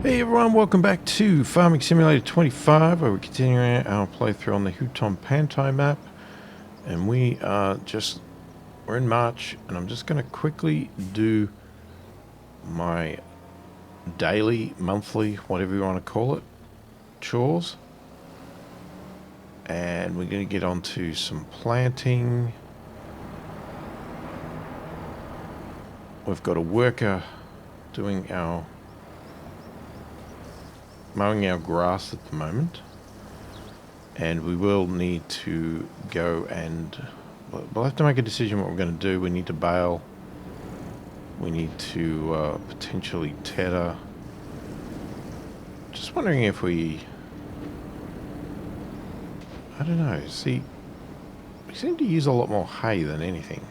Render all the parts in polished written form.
Hey everyone, welcome back to Farming Simulator 25, where we're continuing our playthrough on the Hutan Pantai map. And we're in March, and I'm just going to quickly do my daily, monthly, whatever you want to call it, chores. And we're going to get on to some planting. We've got a worker doing our mowing our grass at the moment, and we will need to go and we'll have to make a decision what we're going to do. We need to bale, we need to potentially tether. Just wondering if I don't know, see, we seem to use a lot more hay than anything.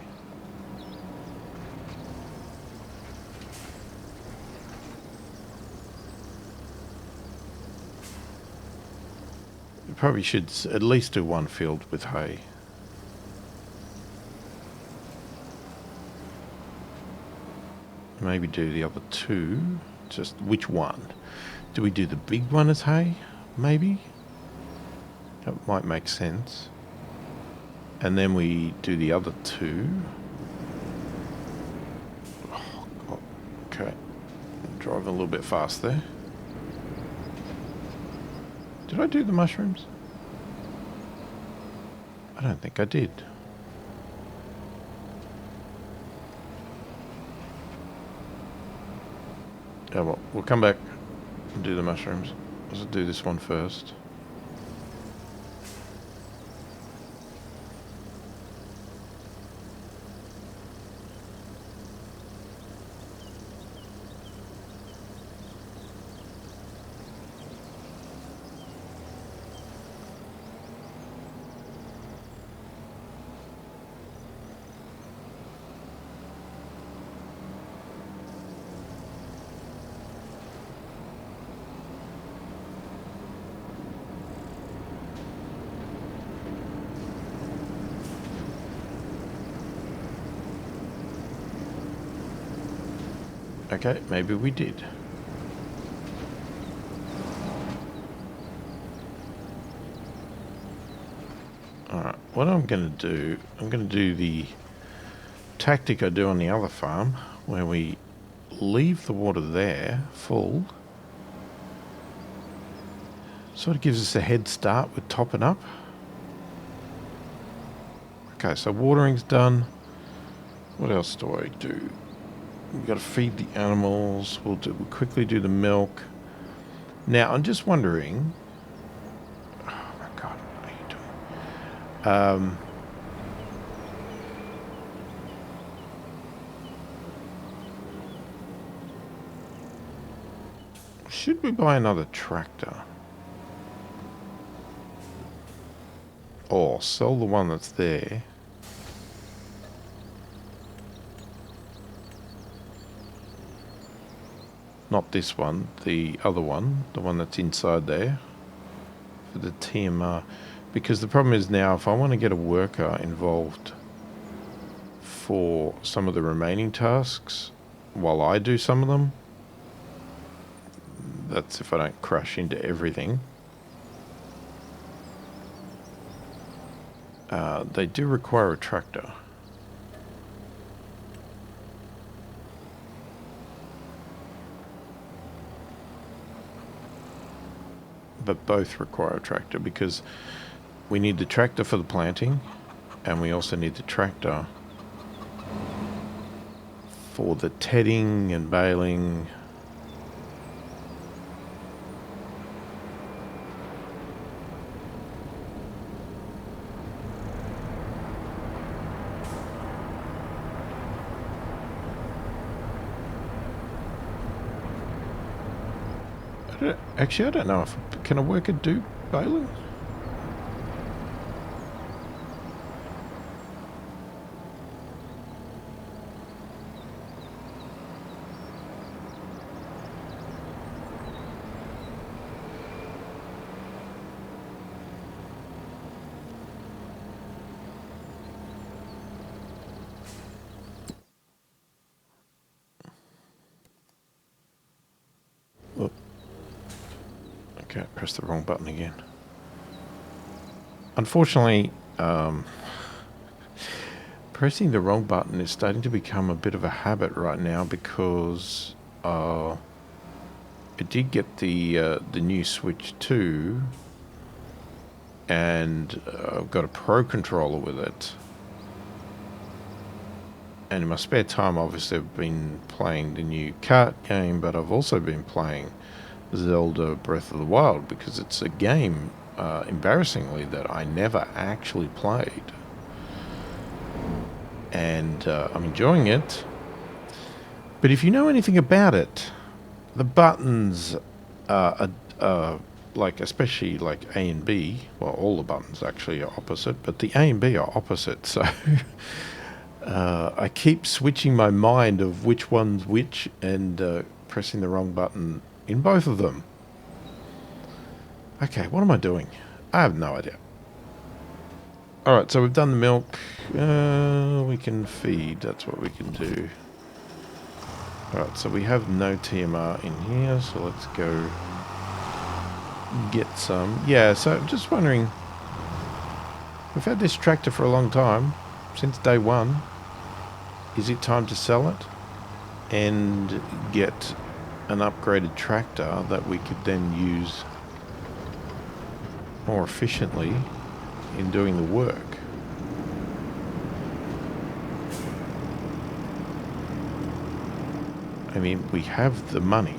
Probably should at least do one field with hay. Maybe do the other two. Just which one? Do we do the big one as hay? Maybe? That might make sense. And then we do the other two. Oh, God. Okay. I'm driving a little bit fast there. Did I do the mushrooms? I don't think I did. Oh well, we'll come back and do the mushrooms. Let's do this one first. Okay, maybe we did. Alright, what I'm going to do, I'm going to do the tactic I do on the other farm, where we leave the water there full. Sort of gives us a head start with topping up. Okay, so watering's done. What else do I do? We've got to feed the animals. We'll quickly do the milk. Now, I'm just wondering. Oh my God, what are you doing? Should we buy another tractor? Or sell the one that's there? Not this one, the other one, the one that's inside there, for the TMR. Because the problem is now, if I want to get a worker involved for some of the remaining tasks, while I do some of them, that's if I don't crash into everything. They do require a tractor. But both require a tractor because we need the tractor for the planting, and we also need the tractor for the tedding and baling. Actually, I don't know if can a worker do baling? Okay, press the wrong button again. Unfortunately, pressing the wrong button is starting to become a bit of a habit right now because I did get the new Switch 2 and I've got a Pro controller with it. And in my spare time, obviously, I've been playing the new kart game, but I've also been playing Zelda Breath of the Wild because it's a game, embarrassingly, that I never actually played. And I'm enjoying it. But if you know anything about it, the buttons are like, especially like A and B, well, all the buttons actually are opposite, but the A and B are opposite, so I keep switching my mind of which one's which and pressing the wrong button in both of them. Okay, what am I doing? I have no idea. Alright, so we've done the milk. We can feed, that's what we can do. Alright, so we have no TMR in here, so let's go get some. Yeah, so I'm just wondering, we've had this tractor for a long time, since day one. Is it time to sell it and get an upgraded tractor that we could then use more efficiently in doing the work? I mean, we have the money.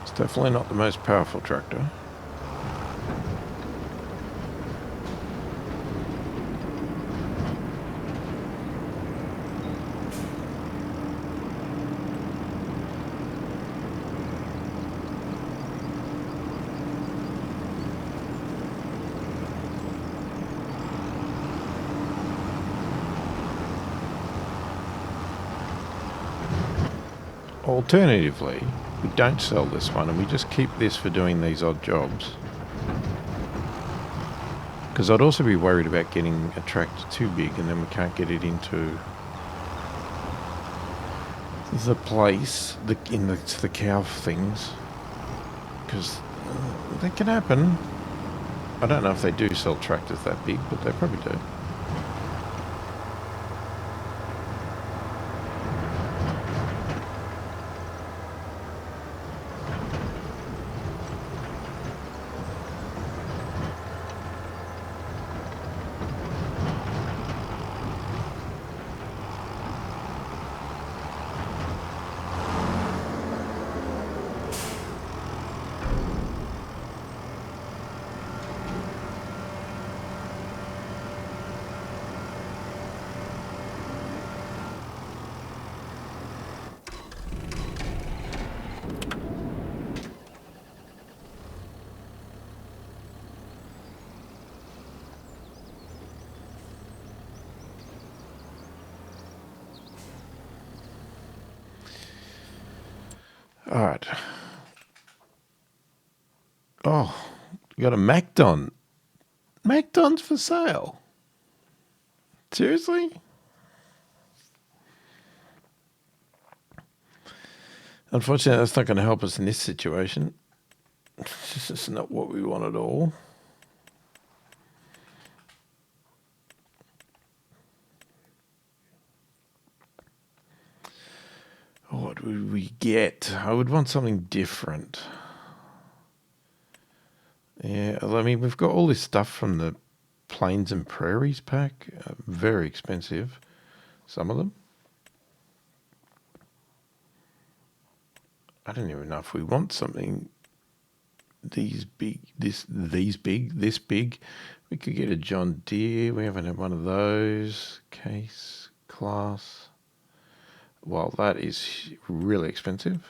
It's definitely not the most powerful tractor. Alternatively, we don't sell this one and we just keep this for doing these odd jobs. Because I'd also be worried about getting a tractor too big and then we can't get it into the place, the cow things. Because that can happen. I don't know if they do sell tractors that big, but they probably do. All right. Oh, you got a Macdon. Macdon's for sale. Seriously? Unfortunately, that's not going to help us in this situation. This is not what we want at all. What would we get? I would want something different. Yeah, I mean, we've got all this stuff from the Plains and Prairies pack. Very expensive, some of them. I don't even know if we want something this big. We could get a John Deere. We haven't had one of those. Case, class. Well, that is really expensive.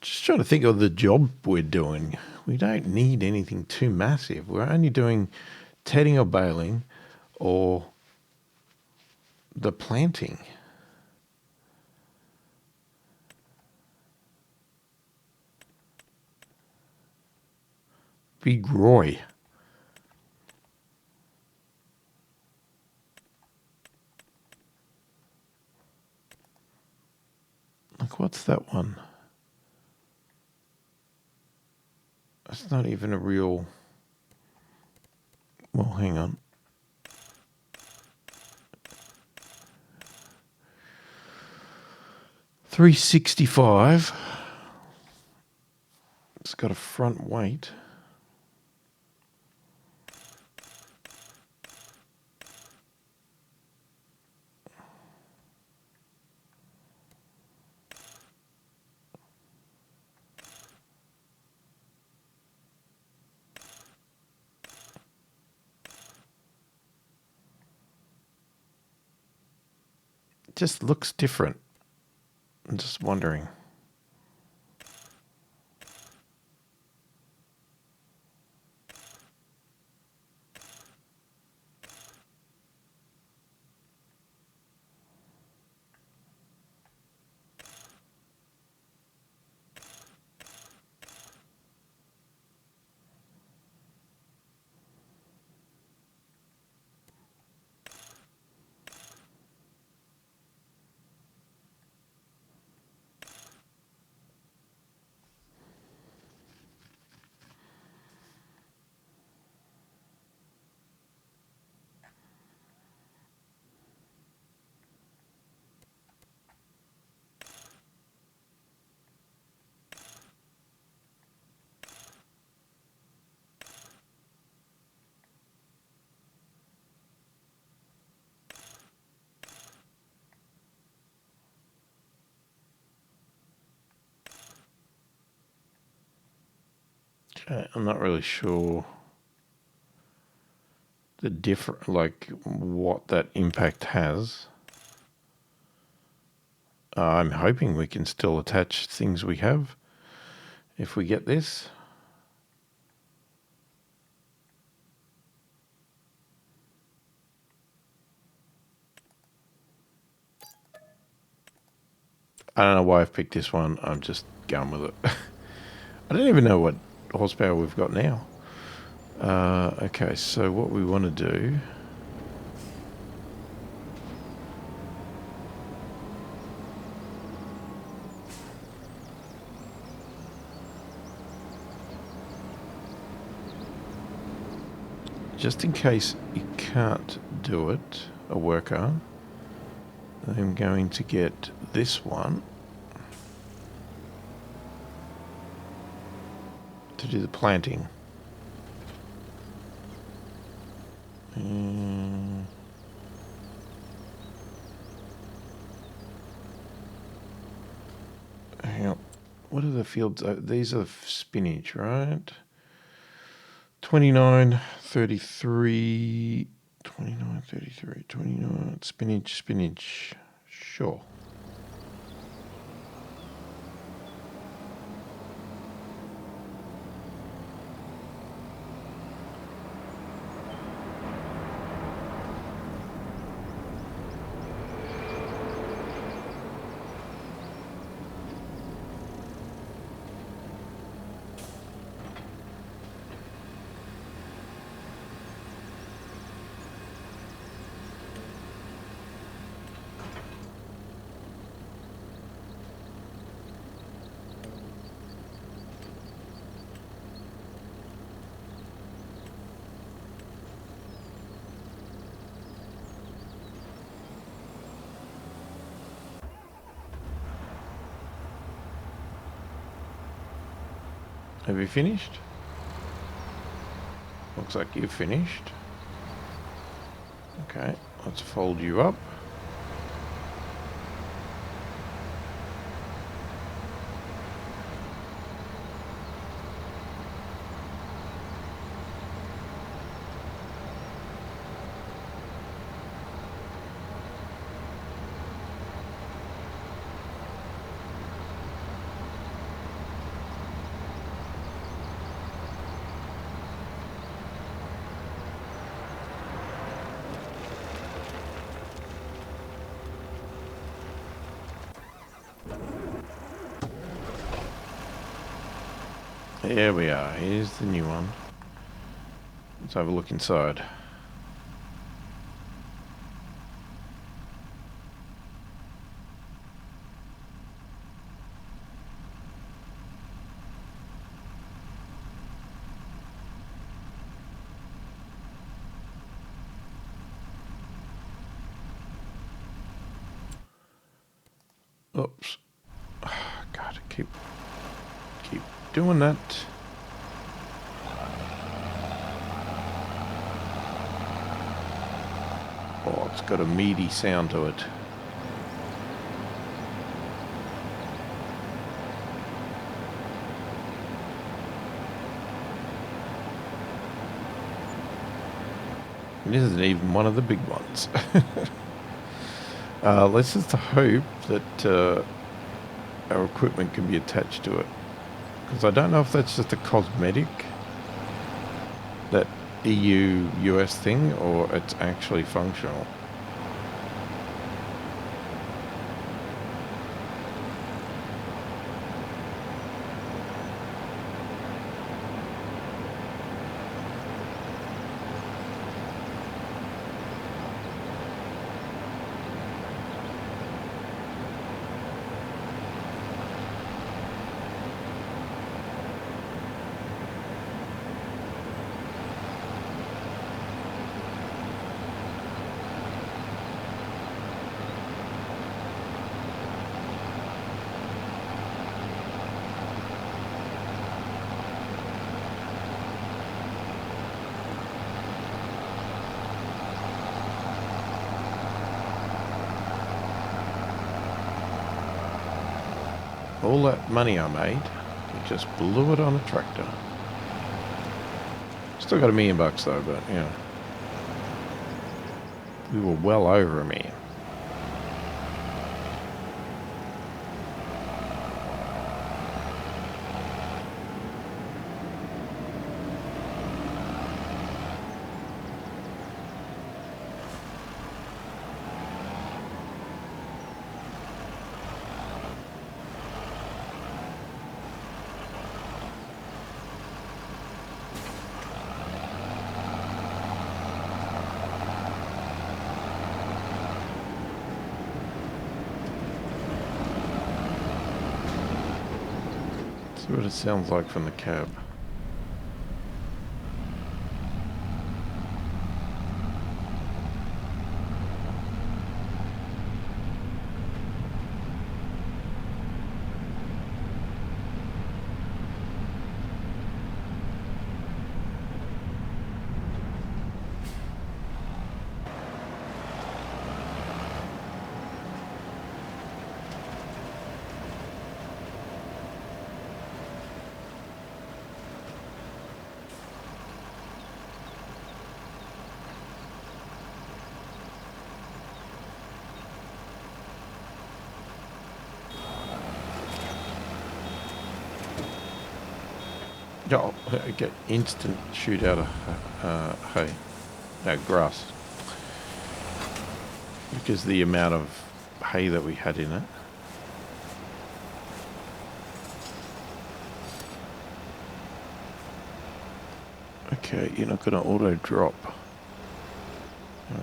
Just trying to think of the job we're doing. We don't need anything too massive. We're only doing tedding or baling or the planting. Big Roy. Like, what's that one? It's not even a real... Well, hang on. $365. It's got a front weight. It just looks different. I'm just wondering. I'm not really sure the like what that impact has. I'm hoping we can still attach things we have if we get this. I don't know why I've picked this one. I'm just going with it. I don't even know what horsepower we've got now. Okay, so what we want to do... Just in case you can't do it, a worker, I'm going to get this one to do the planting. Hang on. What are the fields? These are spinach, right? 29, 33, 29, 33, 29. Spinach, spinach. Sure. Have you finished? Looks like you've finished. Okay, let's fold you up. Here we are. Here's the new one. Let's have a look inside. Oops. God, keep doing that. Oh, it's got a meaty sound to it. This isn't even one of the big ones. Let's just hope that our equipment can be attached to it. Because I don't know if that's just a cosmetic, that EU-US thing, or it's actually functional. All that money I made, we just blew it on a tractor. Still got $1 million though, but yeah. We were well over $1 million. See what it sounds like from the cab. Oh, I get instant shoot out of hay, grass, because the amount of hay that we had in it. Okay, you're not going to auto drop.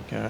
Okay.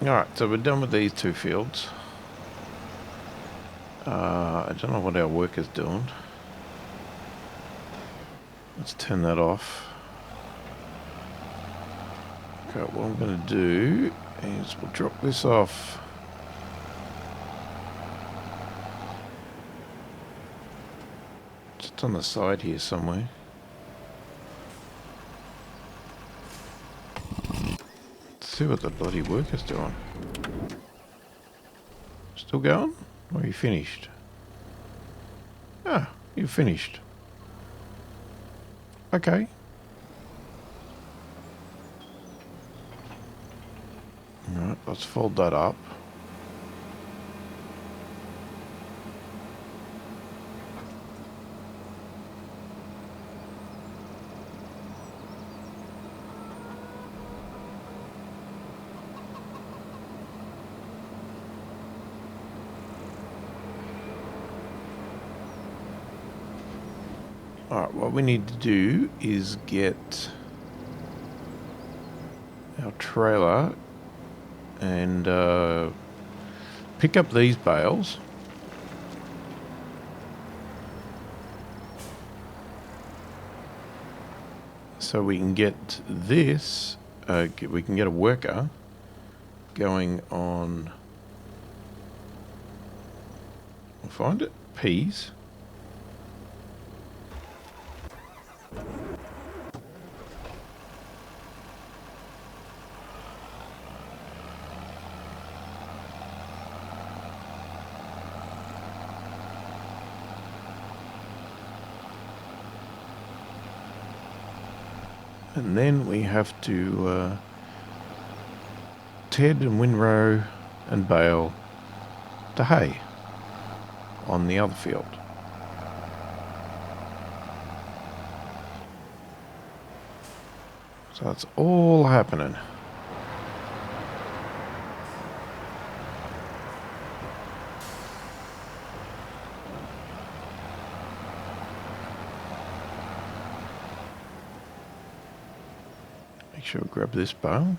Alright, so we're done with these two fields. I don't know what our worker's doing. Let's turn that off. Okay, what I'm going to do is we'll drop this off. Just on the side here somewhere. Let's see what the bloody worker's doing. Still going? Or are you finished? Ah, you're finished. Okay. Alright, let's fold that up. Alright, what we need to do is get our trailer and pick up these bales. So we can get this, we can get a worker going on, we'll find it, peas. And then we have to ted and windrow and bale to hay on the other field. So that's all happening. Make sure we grab this bale.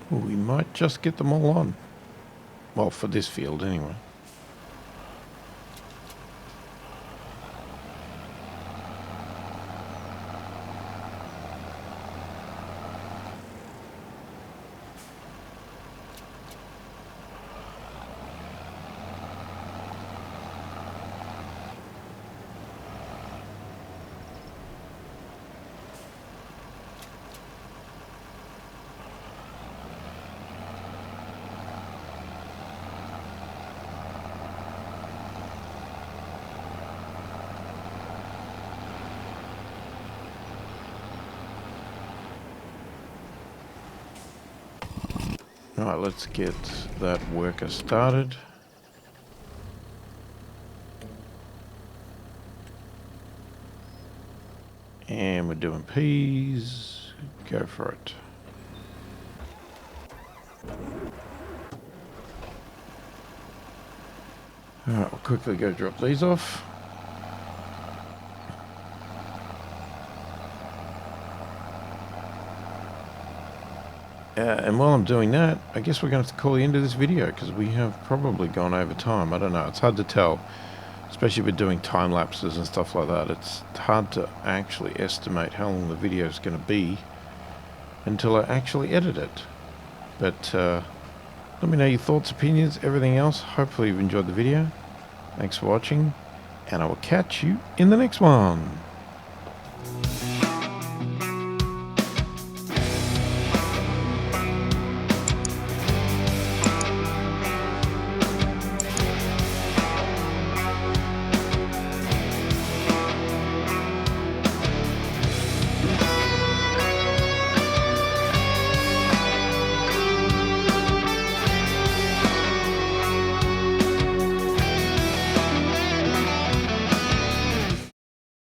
Well, we might just get them all on. Well, for this field anyway. Alright, let's get that worker started. And we're doing peas. Go for it. Alright, we'll quickly go drop these off. And while I'm doing that, I guess we're going to have to call the end of this video because we have probably gone over time. I don't know. It's hard to tell, especially if we're doing time lapses and stuff like that. It's hard to actually estimate how long the video is going to be until I actually edit it. But let me know your thoughts, opinions, everything else. Hopefully you've enjoyed the video. Thanks for watching, and I will catch you in the next one.